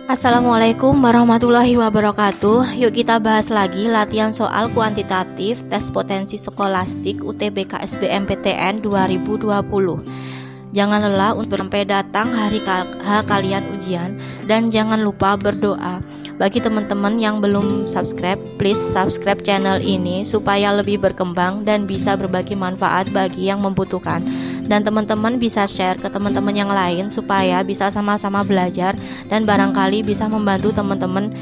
Assalamualaikum warahmatullahi wabarakatuh. Yuk kita bahas lagi latihan soal kuantitatif tes potensi skolastik UTBK SBMPTN 2020. Jangan lelah untuk sampai datang hari kalian ujian dan jangan lupa berdoa. Bagi teman-teman yang belum subscribe, please subscribe channel ini supaya lebih berkembang dan bisa berbagi manfaat bagi yang membutuhkan. Dan teman-teman bisa share ke teman-teman yang lain supaya bisa sama-sama belajar dan barangkali bisa membantu teman-teman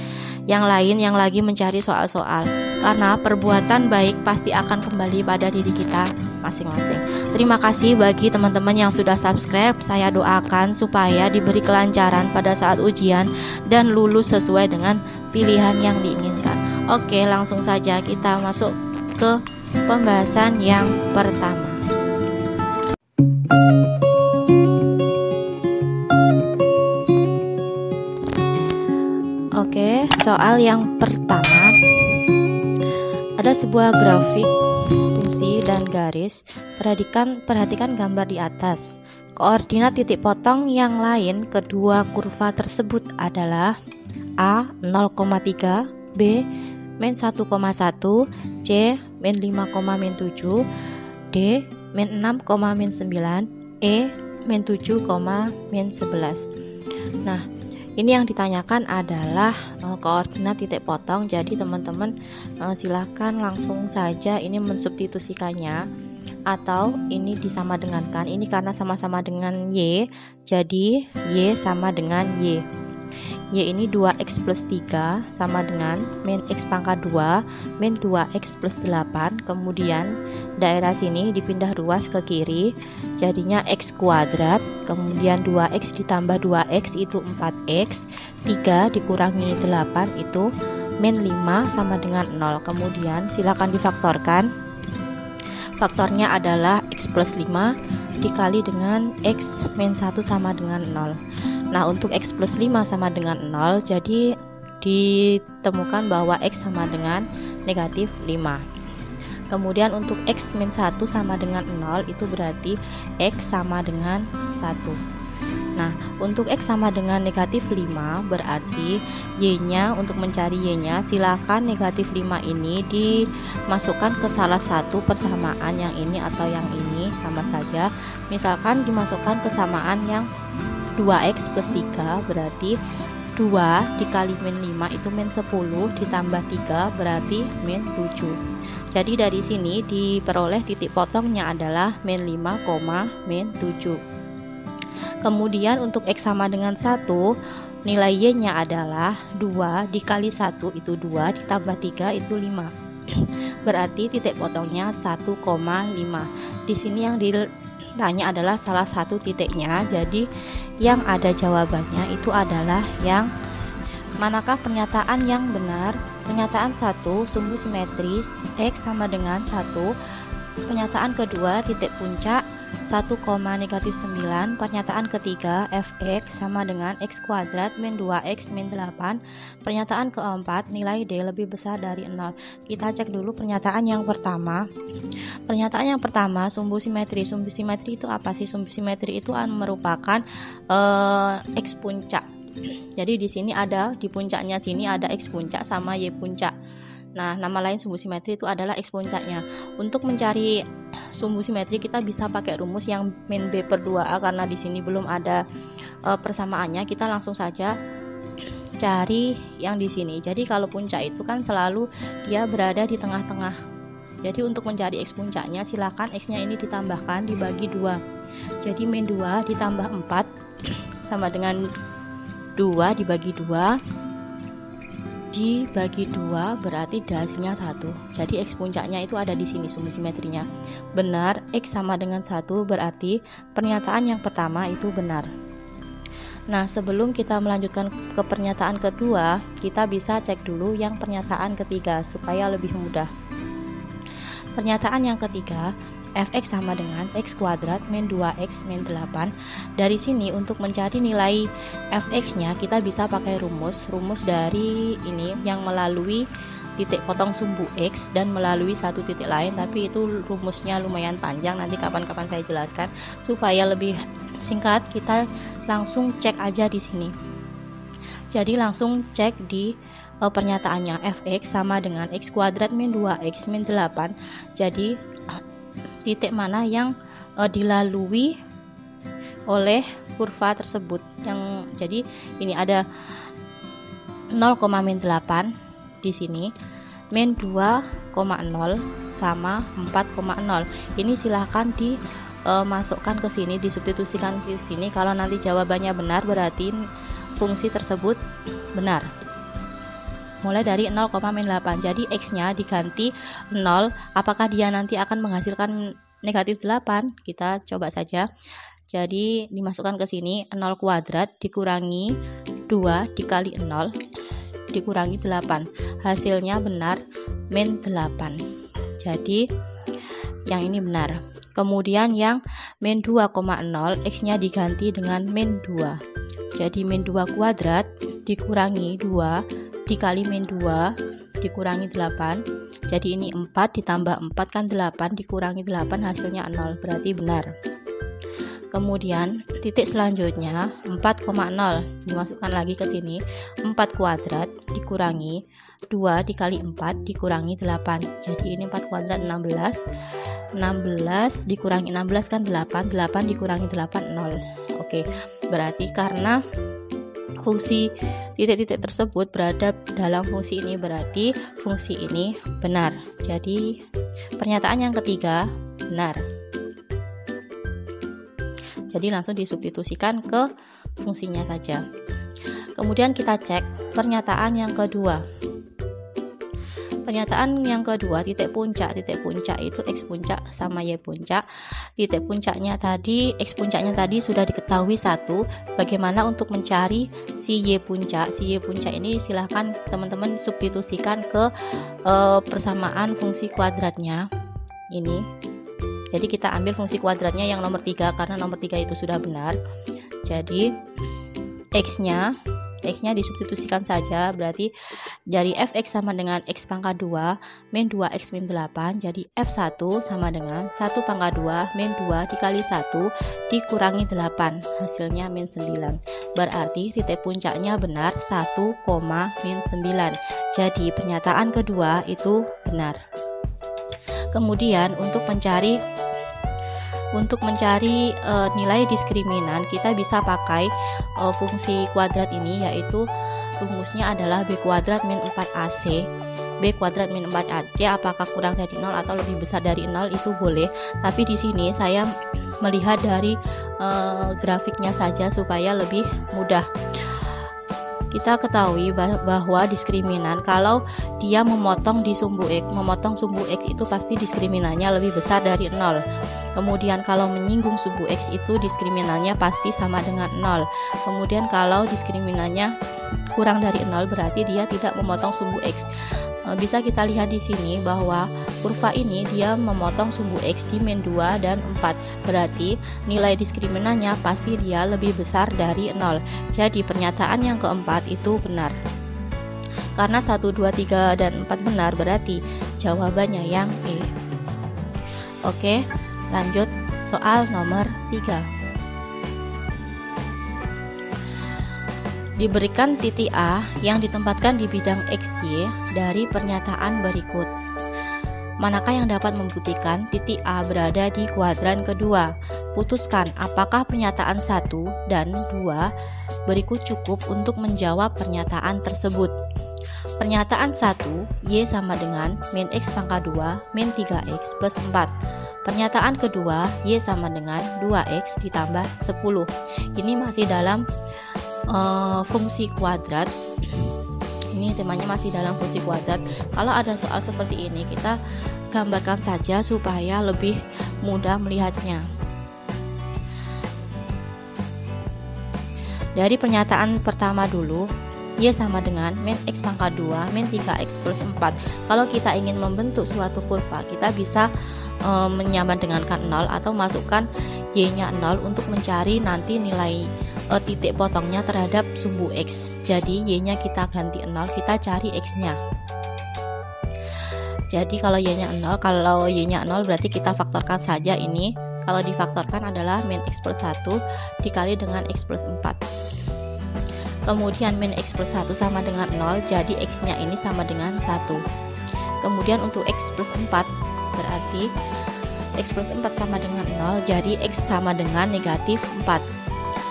yang lain yang lagi mencari soal-soal. Karena perbuatan baik pasti akan kembali pada diri kita masing-masing. Terima kasih bagi teman-teman yang sudah subscribe. Saya doakan supaya diberi kelancaran pada saat ujian dan lulus sesuai dengan pilihan yang diinginkan. Oke, langsung saja kita masuk ke pembahasan yang pertama. Oke, soal yang pertama, ada sebuah grafik fungsi dan garis. Perhatikan gambar di atas. Koordinat titik potong yang lain kedua kurva tersebut adalah A 0,3, B min 1,1, C min 5,7, D min 6,9, E min 7,11. Nah, ini yang ditanyakan adalah koordinat titik potong. Jadi teman-teman silahkan langsung saja ini mensubstitusikannya, atau ini disama dengankan. Ini karena sama-sama dengan Y, jadi Y sama dengan Y. Y ini 2x plus 3 sama dengan min x pangkat 2 min 2x plus 8. Kemudian daerah sini dipindah ruas ke kiri, jadinya x kuadrat. Kemudian 2x ditambah 2x itu 4x, 3 dikurangi 8 itu min 5 sama dengan 0. Kemudian silakan difaktorkan. Faktornya adalah x plus 5 dikali dengan x min 1 sama dengan 0. Nah, untuk x plus 5 sama dengan 0, jadi ditemukan bahwa x sama dengan negatif 5. Kemudian untuk x min 1 sama dengan 0, itu berarti x sama dengan 1. Nah, untuk x sama dengan negatif 5, berarti y-nya, untuk mencari y-nya, silakan negatif 5 ini dimasukkan ke salah satu persamaan yang ini atau yang ini, sama saja. Misalkan dimasukkan kesamaan yang 2x plus 3, berarti 2 dikali min 5 itu min 10, ditambah 3 berarti min 7. Jadi dari sini diperoleh titik potongnya adalah min 5, min 7. Kemudian untuk x sama dengan 1, nilai y-nya adalah 2 dikali 1 itu 2, ditambah 3 itu 5. Berarti titik potongnya 1,5. Di sini yang ditanya adalah salah satu titiknya. Jadi yang ada jawabannya itu adalah yang manakah pernyataan yang benar? Pernyataan 1, sumbu simetris x sama dengan 1. Pernyataan kedua, titik puncak 1, negatif 9. Pernyataan ketiga, fx sama dengan x kuadrat min 2x min 8. Pernyataan keempat, nilai d lebih besar dari 0. Kita cek dulu pernyataan yang pertama. Pernyataan yang pertama, sumbu simetri. Sumbu simetri itu apa sih? Sumbu simetri itu merupakan x puncak. Jadi di sini ada, di puncaknya sini ada x puncak sama y puncak. Nah, nama lain sumbu simetri itu adalah x puncaknya. Untuk mencari sumbu simetri kita bisa pakai rumus yang min b per 2a, karena di sini belum ada persamaannya. Kita langsung saja cari yang di sini. Jadi kalau puncak itu kan selalu dia berada di tengah-tengah. Jadi untuk mencari x puncaknya, silakan x-nya ini ditambahkan dibagi 2. Jadi min 2 ditambah 4 sama dengan 2 dibagi 2 berarti hasilnya 1. Jadi x puncaknya itu ada di sini sumbu simetrinya. Benar, x sama dengan 1 berarti pernyataan yang pertama itu benar. Nah, sebelum kita melanjutkan ke pernyataan kedua, kita bisa cek dulu yang pernyataan ketiga supaya lebih mudah. Pernyataan yang ketiga, fx sama dengan x kuadrat min 2x min 8. Dari sini untuk mencari nilai fx-nya kita bisa pakai rumus dari ini yang melalui titik potong sumbu x dan melalui satu titik lain, tapi itu rumusnya lumayan panjang, nanti kapan-kapan saya jelaskan. Supaya lebih singkat, kita langsung cek aja di sini. Jadi langsung cek di pernyataannya, fx sama dengan x kuadrat min 2x min 8. Jadi titik mana yang dilalui oleh kurva tersebut. Jadi ini ada 0,-8 di sini, min 2,0 sama 4,0. Ini silahkan dimasukkan ke sini, disubstitusikan ke sini. Kalau nanti jawabannya benar berarti fungsi tersebut benar. Mulai dari 0,-8. Jadi x-nya diganti 0. Apakah dia nanti akan menghasilkan negatif 8? Kita coba saja. Jadi dimasukkan ke sini 0 kuadrat dikurangi 2 dikali 0 dikurangi 8. Hasilnya benar min 8. Jadi yang ini benar. Kemudian yang min 2,0 x-nya diganti dengan min 2. Jadi min 2 kuadrat dikurangi 2 dikali min 2 dikurangi 8. Jadi ini 4 ditambah 4 kan 8 dikurangi 8 hasilnya 0, berarti benar. Kemudian titik selanjutnya 4,0 dimasukkan lagi ke sini, 4 kuadrat dikurangi 2 dikali 4 dikurangi 8. Jadi ini 4 kuadrat 16 dikurangi 16 kan 8 dikurangi 8 0. Oke, berarti karena fungsi titik-titik tersebut berada dalam fungsi ini, berarti fungsi ini benar. Jadi pernyataan yang ketiga benar. Jadi langsung disubstitusikan ke fungsinya saja. Kemudian kita cek pernyataan yang kedua. Pernyataan yang kedua, titik puncak itu x puncak sama y puncak. Titik puncaknya tadi, x puncaknya tadi sudah diketahui 1. Bagaimana untuk mencari si y puncak? Si y puncak ini silahkan teman-teman substitusikan ke persamaan fungsi kuadratnya ini. Jadi kita ambil fungsi kuadratnya yang nomor 3 karena nomor 3 itu sudah benar. Jadi x-nya disubstitusikan saja, berarti dari fx sama dengan x pangkat 2 min 2x min 8. Jadi f1 sama dengan 1 pangkat 2 min 2 dikali 1 dikurangi 8, hasilnya min 9. Berarti titik puncaknya benar 1, min 9. Jadi pernyataan kedua itu benar. Kemudian untuk mencari nilai diskriminan, kita bisa pakai fungsi kuadrat ini, yaitu rumusnya adalah b kuadrat min 4ac. B kuadrat min 4ac apakah kurang dari 0 atau lebih besar dari 0 itu boleh, tapi di sini saya melihat dari grafiknya saja supaya lebih mudah. Kita ketahui bahwa diskriminan kalau dia memotong di sumbu x, itu pasti diskriminannya lebih besar dari 0. Kemudian kalau menyinggung sumbu x itu diskriminannya pasti sama dengan 0. Kemudian kalau diskriminannya kurang dari 0 berarti dia tidak memotong sumbu x. Bisa kita lihat di sini bahwa kurva ini dia memotong sumbu x di min 2 dan 4. Berarti nilai diskriminannya pasti dia lebih besar dari 0. Jadi pernyataan yang keempat itu benar. Karena 1, 2, 3 dan 4 benar, berarti jawabannya yang E. Oke, lanjut soal nomor 3. Diberikan titik A yang ditempatkan di bidang XY dari pernyataan berikut. Manakah yang dapat membuktikan titik A berada di kuadran kedua? Putuskan apakah pernyataan 1 dan 2 berikut cukup untuk menjawab pernyataan tersebut. Pernyataan 1, Y sama dengan min X pangkat 2 min 3X plus 4. Pernyataan kedua, Y sama dengan 2X ditambah 10. Ini masih dalam fungsi kuadrat. Ini temanya masih dalam fungsi kuadrat. Kalau ada soal seperti ini, kita gambarkan saja supaya lebih mudah melihatnya. Dari pernyataan pertama dulu, Y sama dengan min X pangkat 2 min 3X plus 4. Kalau kita ingin membentuk suatu kurva, kita bisa menyamandengankan 0 atau masukkan Y-nya 0 untuk mencari nanti nilai titik potongnya terhadap sumbu X. Jadi Y-nya kita ganti 0, kita cari X-nya. Jadi kalau Y-nya 0 berarti kita faktorkan saja ini. Kalau difaktorkan adalah min X plus 1 dikali dengan X plus 4. Kemudian min X plus 1 sama dengan 0, jadi X nya ini sama dengan 1. Kemudian untuk X plus 4 berarti X plus 4 sama dengan 0, jadi X sama dengan negatif 4.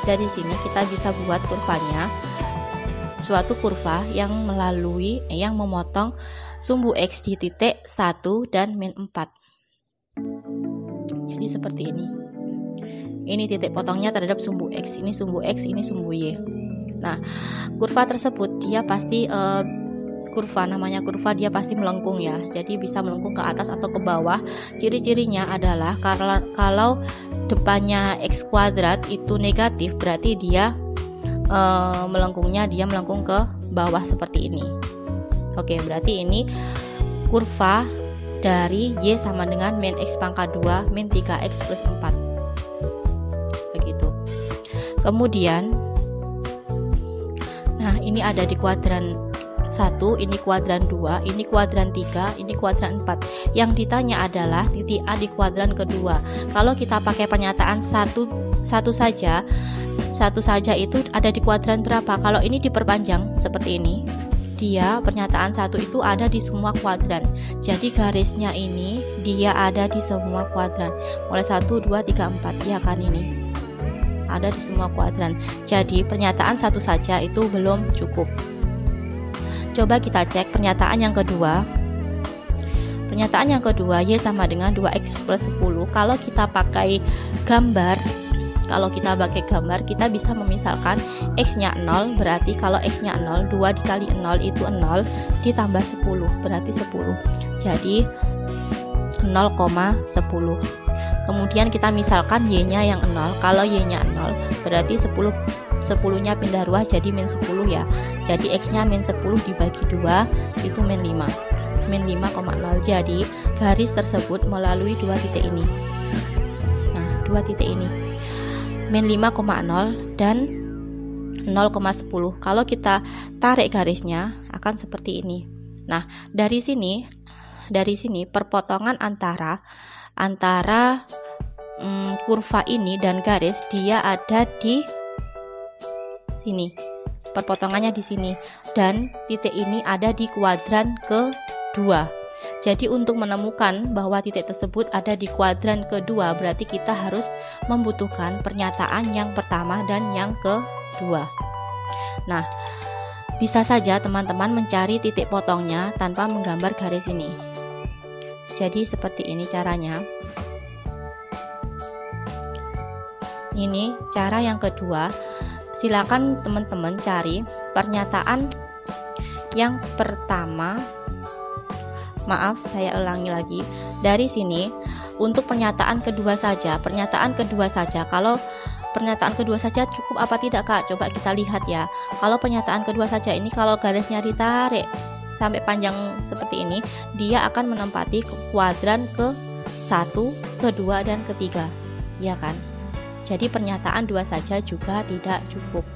Dari sini kita bisa buat kurvanya, suatu kurva yang memotong sumbu X di titik 1 dan min 4. Jadi seperti ini. Ini titik potongnya terhadap sumbu X, ini sumbu X, ini sumbu Y. Nah, kurva tersebut dia pasti namanya kurva dia pasti melengkung ya. Jadi bisa melengkung ke atas atau ke bawah. Ciri-cirinya adalah kalau depannya X kuadrat itu negatif, berarti dia melengkung ke bawah seperti ini. Oke, berarti ini kurva dari Y sama dengan min X pangkat 2 min 3X plus 4. Begitu. Kemudian, nah ini ada di kuadran 1, ini kuadran 2, ini kuadran 3, ini kuadran 4. Yang ditanya adalah titik A di kuadran kedua. Kalau kita pakai pernyataan satu saja itu ada di kuadran berapa? Kalau ini diperpanjang seperti ini, dia pernyataan 1 itu ada di semua kuadran. Jadi garisnya ini dia ada di semua kuadran. Mulai 1, 2, 3, 4, ya kan, ini ada di semua kuadran. Jadi pernyataan 1 saja itu belum cukup. Coba kita cek pernyataan yang kedua. Pernyataan yang kedua, Y sama dengan 2X plus 10. Kalau kita pakai gambar, kita bisa memisalkan X nya 0, berarti kalau X nya 0, 2 dikali 0 itu 0, ditambah 10, berarti 10. Jadi 0,10. Kemudian kita misalkan Y nya yang 0. Kalau Y nya 0, berarti 10 nya pindah ruas jadi min 10 ya. Jadi X nya min 10 dibagi 2 itu min 5. Min 5,0. Jadi garis tersebut melalui dua titik ini. Nah, dua titik ini. Min 5,0 dan 0,10. Kalau kita tarik garisnya akan seperti ini. Nah, dari sini perpotongan antara kurva ini dan garis dia ada di sini. Perpotongannya di sini dan titik ini ada di kuadran kedua. Jadi untuk menemukan bahwa titik tersebut ada di kuadran kedua, berarti kita harus membutuhkan pernyataan yang pertama dan yang kedua. Nah, bisa saja teman-teman mencari titik potongnya tanpa menggambar garis ini. Jadi seperti ini caranya. Ini cara yang kedua. Silakan teman-teman cari pernyataan yang pertama. Maaf, saya ulangi lagi. Dari sini untuk pernyataan kedua saja. Kalau pernyataan kedua saja cukup apa tidak, Kak? Coba kita lihat ya. Kalau pernyataan kedua saja ini, kalau garisnya ditarik sampai panjang seperti ini, dia akan menempati kuadran ke-1, ke-2 dan ke-3. Ya kan? Jadi pernyataan 2 saja juga tidak cukup.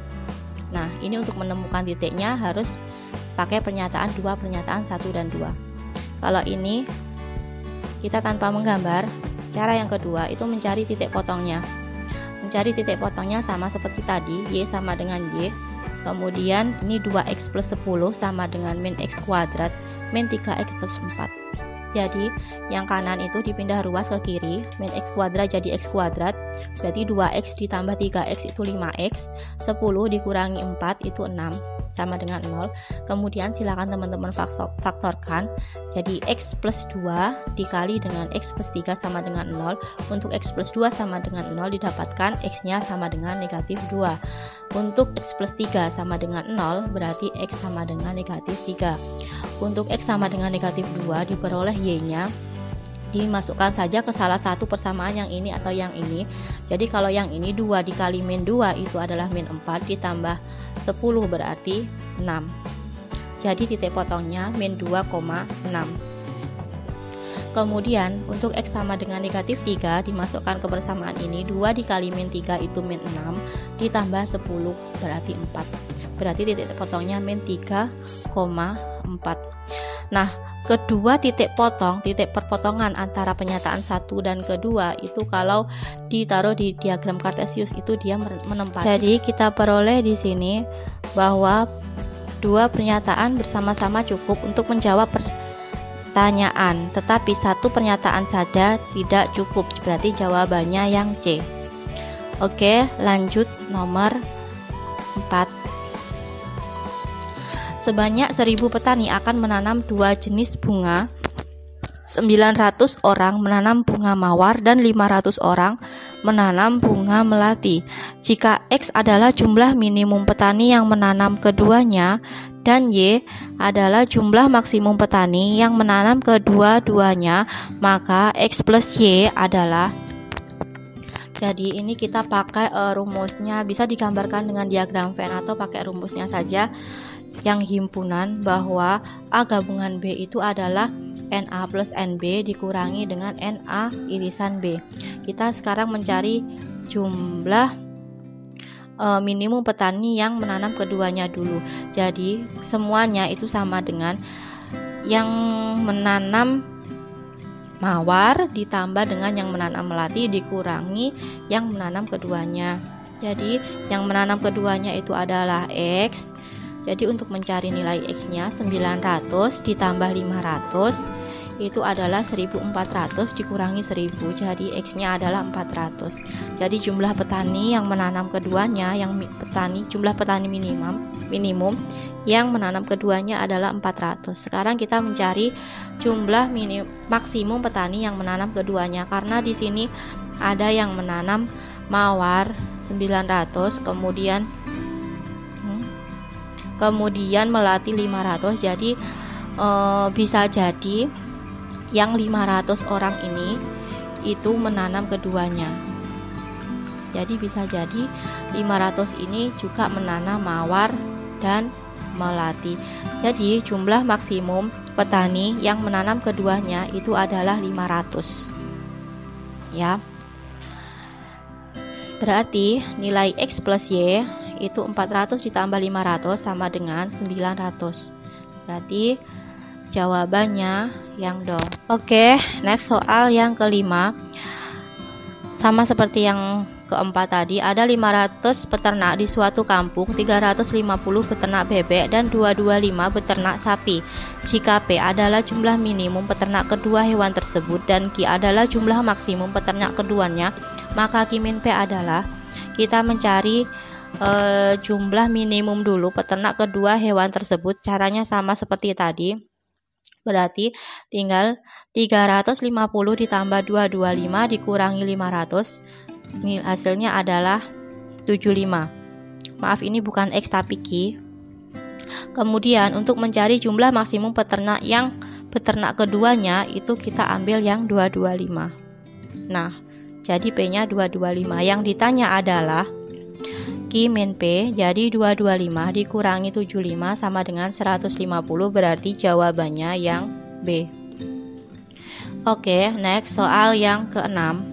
Nah, ini untuk menemukan titiknya harus pakai pernyataan 2, pernyataan 1 dan 2. Kalau ini kita tanpa menggambar, cara yang kedua itu mencari titik potongnya. Mencari titik potongnya sama seperti tadi, Y sama dengan Y. Kemudian ini 2X plus 10 sama dengan min X kuadrat min 3X plus 4. Jadi yang kanan itu dipindah ruas ke kiri, min X kuadrat jadi X kuadrat, berarti 2X ditambah 3X itu 5X, 10 dikurangi 4 itu 6, sama dengan 0. Kemudian silakan teman-teman faktorkan, jadi X plus 2 dikali dengan X plus 3 sama dengan 0. Untuk X plus 2 sama dengan 0 didapatkan X nya sama dengan negatif 2. Untuk X plus 3 sama dengan 0 berarti X sama dengan negatif 3. Untuk X sama dengan negatif 2 diperoleh Y nya, dimasukkan saja ke salah satu persamaan yang ini atau yang ini. Jadi kalau yang ini 2 dikali min 2 itu adalah min 4 ditambah 10 berarti 6. Jadi titik potongnya min 2,6. Kemudian untuk X sama dengan negatif 3 dimasukkan ke persamaan ini, 2 dikali min 3 itu min 6 ditambah 10 berarti 4. Berarti titik potongnya min 3,4. Nah, kedua titik perpotongan antara pernyataan 1 dan kedua itu kalau ditaruh di diagram Kartesius itu dia menempati. Jadi kita peroleh di sini bahwa dua pernyataan bersama-sama cukup untuk menjawab pertanyaan, tetapi satu pernyataan saja tidak cukup, berarti jawabannya yang C. Oke, lanjut nomor 4. Sebanyak 1000 petani akan menanam 2 jenis bunga. 900 orang menanam bunga mawar dan 500 orang menanam bunga melati. Jika X adalah jumlah minimum petani yang menanam keduanya dan Y adalah jumlah maksimum petani yang menanam kedua-duanya, maka X plus Y adalah. Jadi ini kita pakai rumusnya, bisa digambarkan dengan diagram Venn atau pakai rumusnya saja yang himpunan, bahwa A gabungan B itu adalah NA plus NB dikurangi dengan NA irisan B. Kita sekarang mencari jumlah minimum petani yang menanam keduanya dulu. Jadi semuanya itu sama dengan yang menanam mawar ditambah dengan yang menanam melati dikurangi yang menanam keduanya. Jadi yang menanam keduanya itu adalah X. Jadi untuk mencari nilai X-nya 900 ditambah 500 itu adalah 1400 dikurangi 1000. Jadi X-nya adalah 400. Jadi jumlah petani yang menanam keduanya, jumlah petani minimum yang menanam keduanya adalah 400. Sekarang kita mencari jumlah maksimum petani yang menanam keduanya, karena di sini ada yang menanam mawar 900, kemudian melati 500. Jadi bisa jadi yang 500 orang ini itu menanam keduanya. Jadi bisa jadi 500 ini juga menanam mawar dan melati. Jadi jumlah maksimum petani yang menanam keduanya itu adalah 500. Ya. Berarti nilai X plus Y itu 400 ditambah 500 sama dengan 900. Berarti jawabannya yang do. Oke, next soal yang kelima. Sama seperti yang keempat tadi, ada 500 peternak di suatu kampung, 350 peternak bebek dan 225 peternak sapi. Jika P adalah jumlah minimum peternak kedua hewan tersebut dan Q adalah jumlah maksimum peternak keduanya, maka Q min P adalah, kita mencari jumlah minimum dulu peternak kedua hewan tersebut. Caranya sama seperti tadi. Berarti tinggal 350 ditambah 225 dikurangi 500. Hasilnya adalah 75. Maaf, ini bukan X tapi Q. Kemudian untuk mencari jumlah maksimum peternak yang peternak keduanya itu kita ambil yang 225. Nah, jadi P-nya 225. Yang ditanya adalah Q min P, jadi 225 dikurangi 75 sama dengan 150, berarti jawabannya yang B. Oke, next soal yang keenam.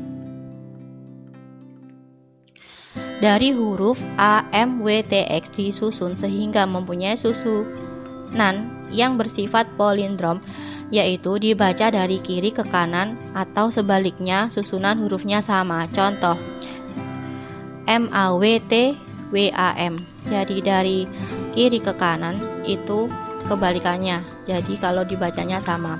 Dari huruf A, M, W, T, X disusun sehingga mempunyai susunan yang bersifat palindrom, yaitu dibaca dari kiri ke kanan atau sebaliknya susunan hurufnya sama. Contoh M, A, W, T, W, A, M. Jadi dari kiri ke kanan itu kebalikannya. Jadi kalau dibacanya sama.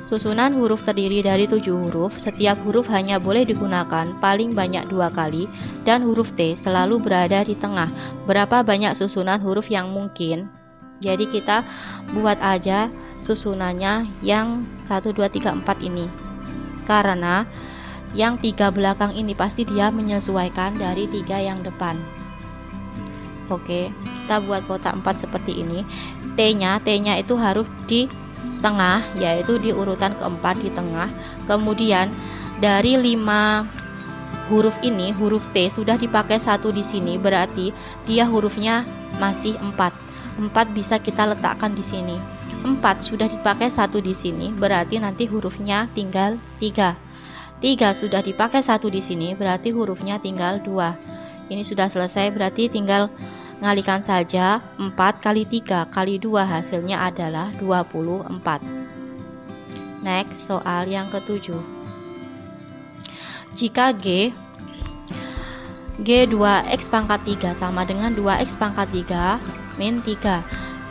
Susunan huruf terdiri dari 7 huruf. Setiap huruf hanya boleh digunakan paling banyak 2 kali dan huruf T selalu berada di tengah. Berapa banyak susunan huruf yang mungkin? Jadi kita buat aja susunannya yang 1, 2, 3, 4 ini. Karena yang 3 belakang ini pasti dia menyesuaikan dari 3 yang depan. Oke, kita buat kotak 4 seperti ini. T-nya itu harus di tengah, yaitu di urutan keempat di tengah. Kemudian dari 5 huruf ini, huruf T sudah dipakai 1 di sini, berarti dia hurufnya masih 4. 4 bisa kita letakkan di sini. 4 sudah dipakai 1 di sini, berarti nanti hurufnya tinggal 3. 3 sudah dipakai 1 di sini, berarti hurufnya tinggal 2. Ini sudah selesai, berarti tinggal ngalikan saja. 4 kali 3 kali 2 hasilnya adalah 24. Next, soal yang ke-7. Jika G G 2X pangkat 3 sama dengan 2X pangkat 3 min 3,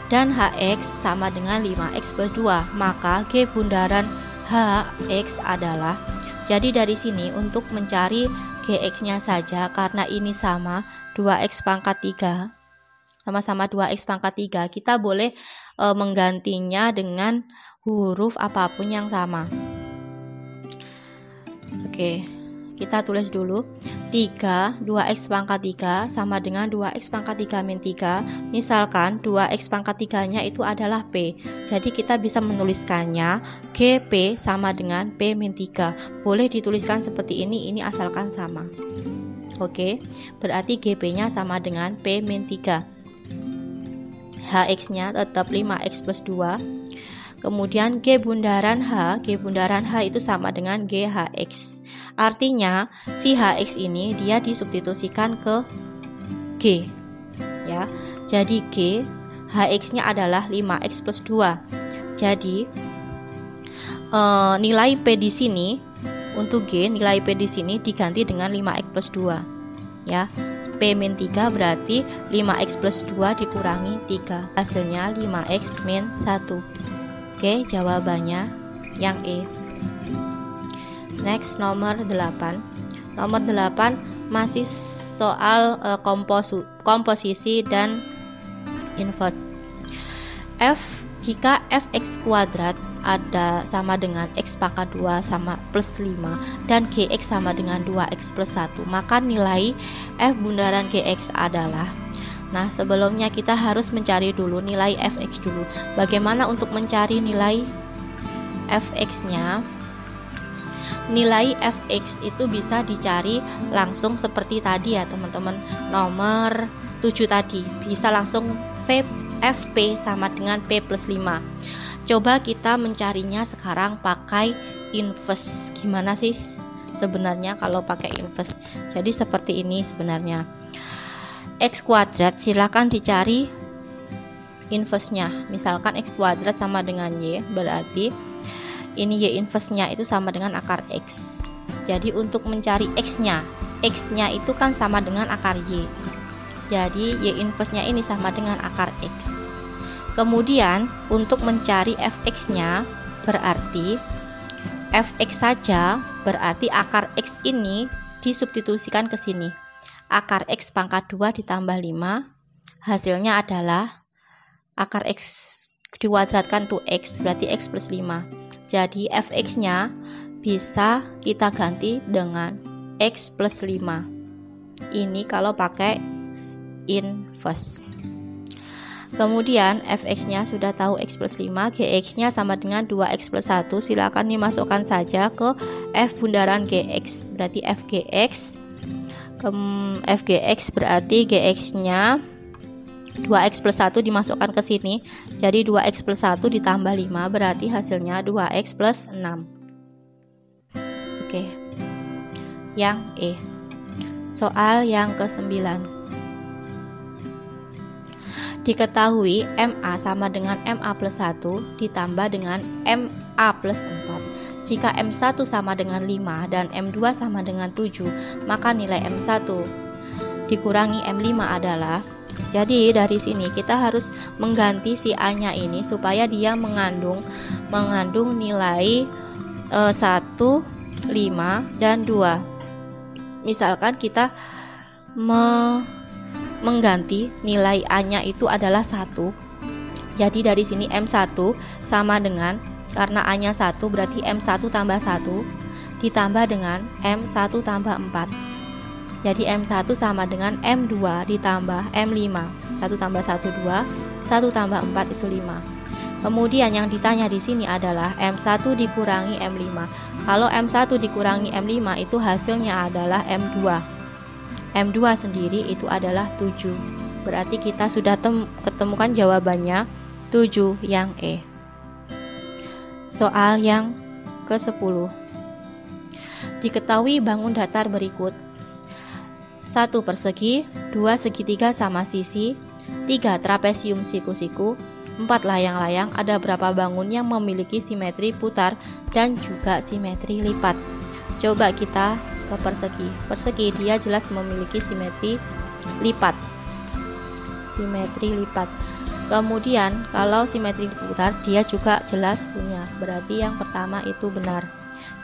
dan HX sama dengan 5X plus 2, maka G bundaran HX adalah, jadi dari sini untuk mencari GX nya saja, karena ini sama 2X pangkat 3, sama-sama 2X pangkat 3, kita boleh menggantinya dengan huruf apapun yang sama. Oke, kita tulis dulu 3 2X pangkat 3 sama dengan 2X pangkat 3 min 3. Misalkan 2X pangkat 3 nya itu adalah P, jadi kita bisa menuliskannya GP sama dengan P min 3. Boleh dituliskan seperti ini asalkan sama. Oke, berarti GP nya sama dengan P min 3. HX nya tetap 5X plus 2. Kemudian G bundaran H itu sama dengan GHX. Artinya si HX ini dia disubstitusikan ke G, ya. Jadi G HX nya adalah 5X plus 2. Jadi nilai P di sini untuk G, nilai P di sini diganti dengan 5X plus 2, ya. P min 3 berarti 5X plus 2 dikurangi 3, hasilnya 5X min 1. Oke, jawabannya yang E. Next, nomor 8. Nomor 8 masih soal komposisi dan inverse. Jika fx kuadrat ada sama dengan x pangkat 2 sama plus 5 dan gx sama dengan 2x plus 1, maka nilai f bundaran gx adalah, nah sebelumnya kita harus mencari dulu nilai fx dulu. Bagaimana untuk mencari nilai fx nya? Nilai fx itu bisa dicari langsung seperti tadi ya teman-teman, nomor 7 tadi, bisa langsung fp sama dengan p plus 5. Coba kita mencarinya sekarang pakai inverse. Gimana sih sebenarnya kalau pakai inverse? Jadi seperti ini sebenarnya, x kuadrat silakan dicari inverse nya. Misalkan x kuadrat sama dengan y, berarti ini y inverse nya itu sama dengan akar x. Jadi untuk mencari x nya itu kan sama dengan akar y, jadi y inverse nya ini sama dengan akar x. Kemudian untuk mencari fx nya berarti fx saja, berarti akar x ini disubstitusikan ke sini, akar x pangkat 2 ditambah 5, hasilnya adalah akar x dikuadratkan to x, berarti x plus 5. Jadi fx nya bisa kita ganti dengan x plus 5. Ini kalau pakai inverse. Kemudian fx nya sudah tahu x plus 5, gx nya sama dengan 2x plus 1. Silakan dimasukkan saja ke f bundaran gx, berarti fgx. Fgx berarti gx nya 2x plus 1 dimasukkan ke sini, jadi 2x plus 1 ditambah 5 berarti hasilnya 2x plus 6. Oke, yang E. Soal yang ke-9. Diketahui MA sama dengan MA plus 1 ditambah dengan MA plus 4. Jika M1 sama dengan 5 dan M2 sama dengan 7, maka nilai M1 dikurangi M5 adalah, jadi dari sini kita harus mengganti si A nya ini supaya dia mengandung nilai 1, 5, dan 2. Misalkan kita mengganti nilai A nya itu adalah 1. Jadi dari sini M1 sama dengan, karena A nya 1 berarti M1 tambah 1 ditambah dengan M1 tambah 4. Jadi M1 sama dengan M2 ditambah M5. 1 tambah 1 2, 1 tambah 4 itu 5. Kemudian yang ditanya di sini adalah M1 dikurangi M5. Kalau M1 dikurangi M5 itu hasilnya adalah M2. M2 sendiri itu adalah 7. Berarti kita sudah ketemukan jawabannya 7 yang E. Soal yang ke-10. Diketahui bangun datar berikut: 1 persegi, 2 segitiga sama sisi, 3 trapesium siku-siku, 4 layang-layang. Ada berapa bangun yang memiliki simetri putar dan juga simetri lipat? Coba kita ke persegi. Persegi dia jelas memiliki simetri lipat. Kemudian kalau simetri putar dia juga jelas punya. Berarti yang pertama itu benar.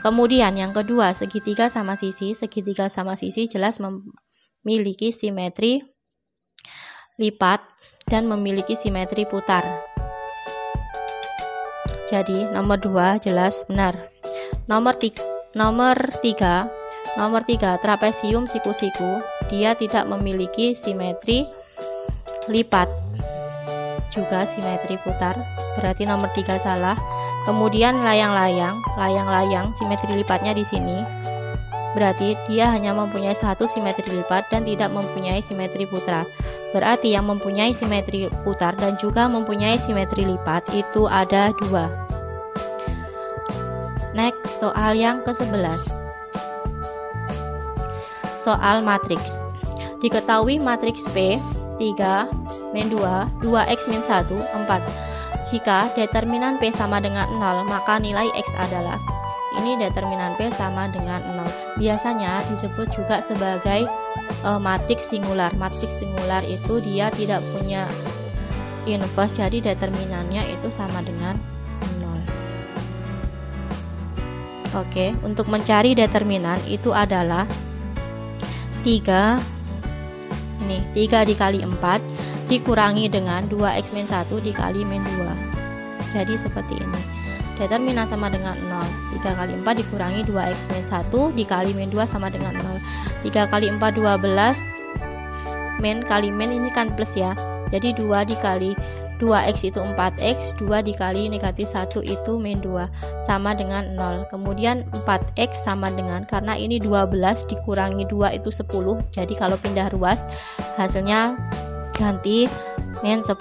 Kemudian yang kedua, segitiga sama sisi. Segitiga sama sisi jelas memiliki simetri lipat dan memiliki simetri putar. Jadi nomor 2 jelas benar. Nomor 3 trapesium siku-siku dia tidak memiliki simetri lipat, juga simetri putar. Berarti nomor 3 salah. Kemudian layang-layang simetri lipatnya di sini. Berarti dia hanya mempunyai satu simetri lipat dan tidak mempunyai simetri putar. Berarti yang mempunyai simetri putar dan juga mempunyai simetri lipat itu ada 2. Next, soal yang ke-11. Soal matriks. Diketahui matriks P 3 min 2 2x min 1 4. Jika determinan P sama dengan 0, maka nilai X adalah. Ini determinan P sama dengan 0. Biasanya disebut juga sebagai matriks singular. Matriks singular itu dia tidak punya inverse, jadi determinannya itu sama dengan 0. Oke, untuk mencari determinan itu adalah 3 dikali 4 dikurangi dengan 2x min 1 dikali min 2. Jadi seperti ini. Determinan sama dengan 0. 3 kali 4 dikurangi 2x min 1 dikali min 2 sama dengan 0. 3 kali 4 12. Min kali min ini kan plus ya. Jadi 2 dikali 2x itu 4x. 2 dikali negatif 1 itu min 2 sama dengan 0. Kemudian 4x sama dengan, karena ini 12 dikurangi 2 itu 10. Jadi kalau pindah ruas hasilnya ganti min 10.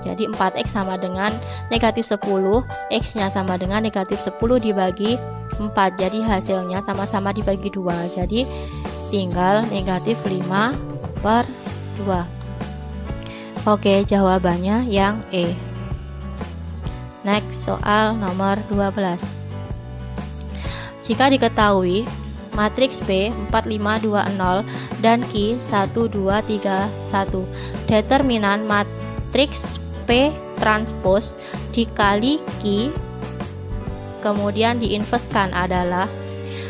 Jadi 4x sama dengan negatif 10, x nya sama dengan negatif 10 dibagi 4. Jadi hasilnya sama-sama dibagi 2. Jadi tinggal negatif 5/2. Oke, jawabannya yang E. Next, soal nomor 12. Jika diketahui matriks P 4, 5, 2, 0 dan Q 1, 2, 3, 1. Determinan matriks P transpose dikali Q kemudian diinverskan adalah.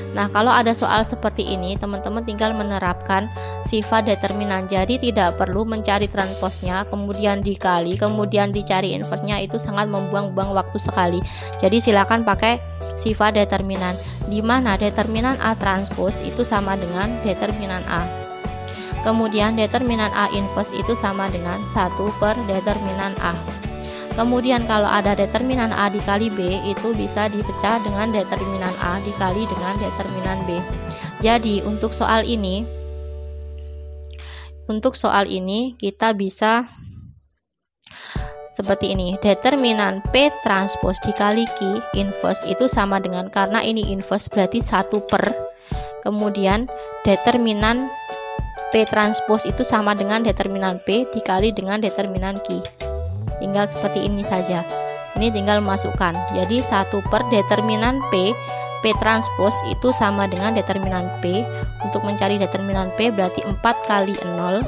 Nah, kalau ada soal seperti ini, teman-teman tinggal menerapkan sifat determinan. Jadi tidak perlu mencari transposnya, kemudian dikali, kemudian dicari inversnya, itu sangat membuang-buang waktu sekali. Jadi silakan pakai sifat determinan, di mana determinan A transpose itu sama dengan determinan A. Kemudian determinan A inverse itu sama dengan 1 per determinan A. Kemudian kalau ada determinan A dikali B itu bisa dipecah dengan determinan A dikali dengan determinan B. Jadi untuk soal ini kita bisa seperti ini. Determinan P transpose dikali Q inverse itu sama dengan, karena ini inverse berarti 1 per. Kemudian determinan P transpose itu sama dengan determinan P dikali dengan determinan Q. Tinggal seperti ini saja. Ini tinggal masukkan. Jadi 1 per determinan P transpose itu sama dengan determinan P. Untuk mencari determinan P berarti 4 kali 0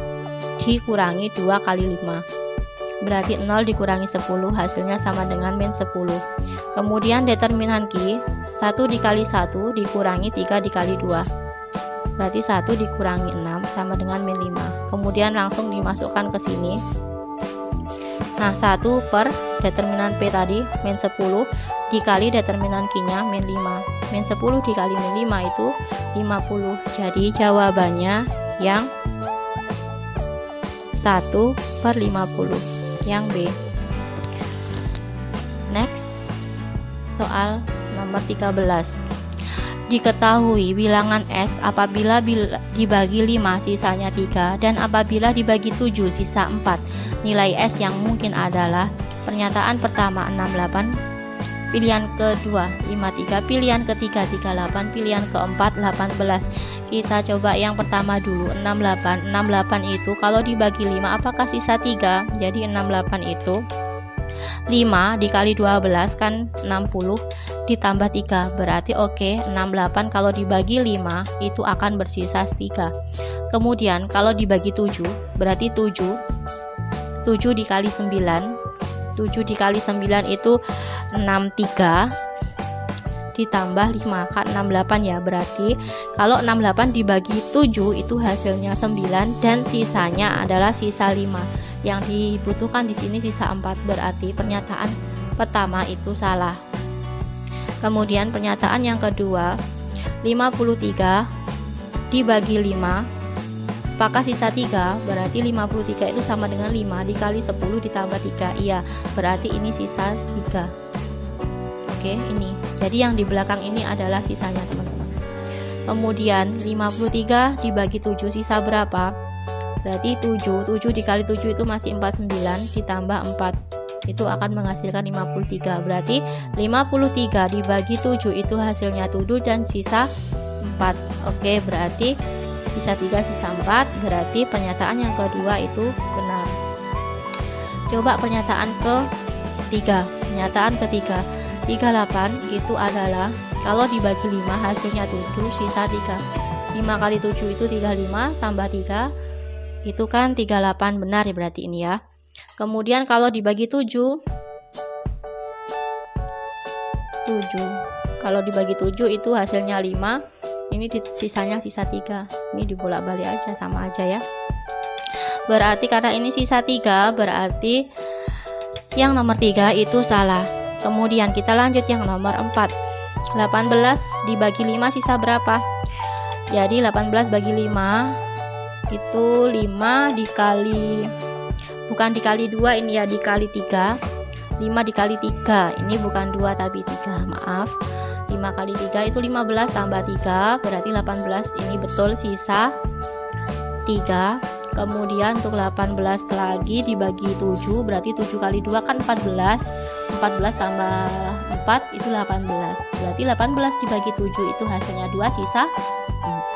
dikurangi 2 kali 5. Berarti 0 dikurangi 10 hasilnya sama dengan min 10. Kemudian determinan Q 1 dikali 1 dikurangi 3 dikali 2. Berarti 1 dikurangi 6 sama dengan min 5. Kemudian langsung dimasukkan ke sini. Nah, 1 per determinan P tadi min 10 dikali determinan Q-nya min 5. Min 10 dikali min 5 itu 50. Jadi jawabannya yang 1 per 50, yang B. Next, soal nomor 13. Diketahui bilangan S apabila dibagi 5 sisanya 3 dan apabila dibagi 7 sisa 4. Nilai S yang mungkin adalah pernyataan pertama 68, pilihan kedua 53, pilihan ketiga 38, pilihan keempat 18. Kita coba yang pertama dulu, 68. 68 itu kalau dibagi 5 apakah sisa 3? Jadi 68 itu 5 dikali 12 kan 60, ditambah 3, berarti oke, 68 kalau dibagi 5 itu akan bersisa 3. Kemudian kalau dibagi 7, berarti 7 dikali 9, 7 dikali 9 itu 63 ditambah 5, kan 68 ya, berarti kalau 68 dibagi 7 itu hasilnya 9 dan sisanya adalah sisa 5. Yang dibutuhkan di sini sisa 4, berarti pernyataan pertama itu salah. Kemudian pernyataan yang kedua, 53 dibagi 5, apakah sisa 3? Berarti 53 itu sama dengan 5 dikali 10 ditambah 3. Iya, berarti ini sisa 3. Oke, ini. Jadi yang di belakang ini adalah sisanya, teman-teman. Kemudian 53 dibagi 7 sisa berapa? Berarti 7 dikali 7 itu masih 49 ditambah 4. Itu akan menghasilkan 53. Berarti 53 dibagi 7 itu hasilnya 7 dan sisa 4. Oke, berarti sisa 3 sisa 4, berarti pernyataan yang kedua itu benar. Coba pernyataan ketiga. Pernyataan ketiga, 38 itu adalah kalau dibagi 5 hasilnya 7 sisa 3. 5 kali 7 itu 35 tambah 3 itu kan 38, benar ya berarti ini ya. Kemudian kalau dibagi 7, kalau dibagi 7 itu hasilnya 5, ini sisanya sisa 3. Ini dibolak-balik aja, sama aja ya. Berarti karena ini sisa 3, berarti yang nomor 3 itu salah. Kemudian kita lanjut yang nomor 4. 18 dibagi 5 sisa berapa? Jadi 18 bagi 5 itu 5 dikali, bukan dikali 2 ini ya, dikali 3. 5 dikali 3, ini bukan 2 tapi 3, maaf. 5 kali 3 itu 15 tambah 3, berarti 18, ini betul sisa 3. Kemudian untuk 18 lagi dibagi 7, berarti 7 kali 2 kan 14. 14 tambah 4 itu 18. Berarti 18 dibagi 7 itu hasilnya 2 sisa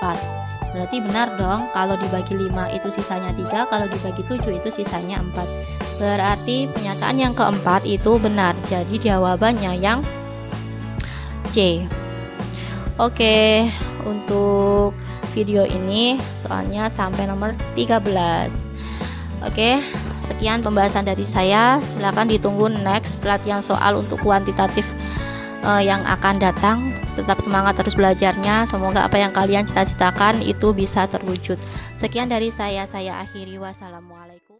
4. Berarti benar dong, kalau dibagi 5 itu sisanya 3, kalau dibagi 7 itu sisanya 4. Berarti pernyataan yang keempat itu benar. Jadi jawabannya yang C. Oke, untuk video ini soalnya sampai nomor 13. Oke, sekian pembahasan dari saya. Silahkan ditunggu next latihan soal untuk kuantitatif yang akan datang. Tetap semangat terus belajarnya. Semoga apa yang kalian cita-citakan itu bisa terwujud. Sekian dari saya akhiri. Wassalamualaikum.